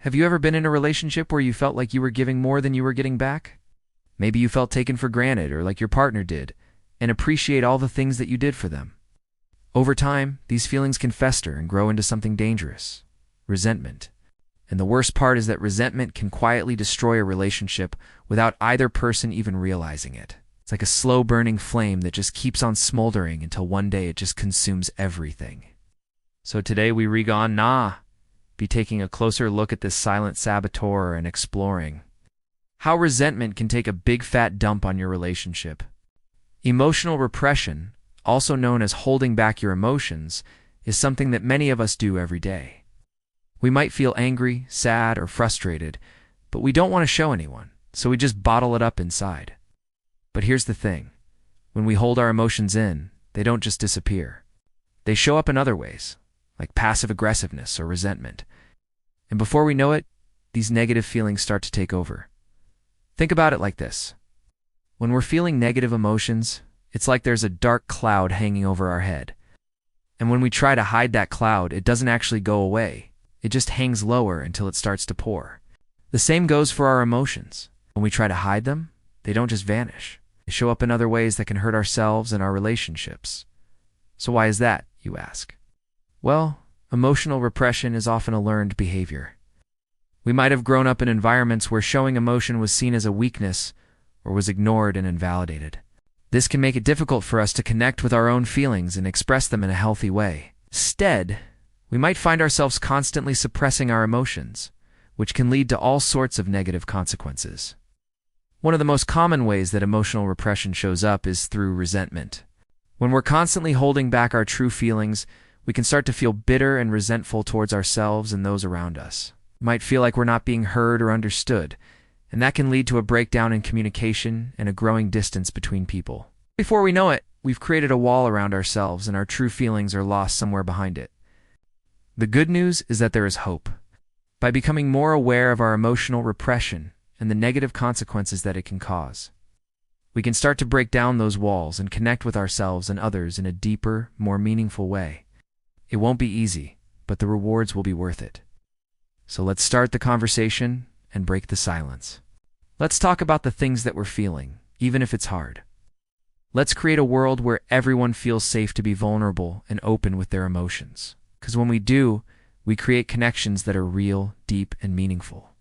Have you ever been in a relationship where you felt like you were giving more than you were getting back? Maybe you felt taken for granted, or like your partner did, and appreciate all the things that you did for them. Over time, these feelings can fester and grow into something dangerous: resentment. And the worst part is that resentment can quietly destroy a relationship without either person even realizing it. It's like a slow-burning flame that just keeps on smoldering until one day it just consumes everything. So today we be taking a closer look at this silent saboteur and exploring how resentment can take a big fat dump on your relationship. Emotional repression, also known as holding back your emotions, is something that many of us do every day. We might feel angry, sad, or frustrated, but we don't want to show anyone, so we just bottle it up inside. But here's the thing: when we hold our emotions in, they don't just disappear. They show up in other ways, like passive aggressiveness or resentment. And before we know it, these negative feelings start to take over. Think about it like this. When we're feeling negative emotions, it's like there's a dark cloud hanging over our head. And when we try to hide that cloud, it doesn't actually go away. It just hangs lower until it starts to pour. The same goes for our emotions. When we try to hide them, they don't just vanish. They show up in other ways that can hurt ourselves and our relationships. So why is that, you ask? Well, emotional repression is often a learned behavior. We might have grown up in environments where showing emotion was seen as a weakness or was ignored and invalidated. This can make it difficult for us to connect with our own feelings and express them in a healthy way. Instead, we might find ourselves constantly suppressing our emotions, which can lead to all sorts of negative consequences. One of the most common ways that emotional repression shows up is through resentment. When we're constantly holding back our true feelings, we can start to feel bitter and resentful towards ourselves and those around us. We might feel like we're not being heard or understood, and that can lead to a breakdown in communication and a growing distance between people. Before we know it, we've created a wall around ourselves and our true feelings are lost somewhere behind it. The good news is that there is hope. By becoming more aware of our emotional repression and the negative consequences that it can cause, we can start to break down those walls and connect with ourselves and others in a deeper, more meaningful way. It won't be easy, but the rewards will be worth it. So let's start the conversation and break the silence. Let's talk about the things that we're feeling, even if it's hard. Let's create a world where everyone feels safe to be vulnerable and open with their emotions. Because when we do, we create connections that are real, deep, and meaningful.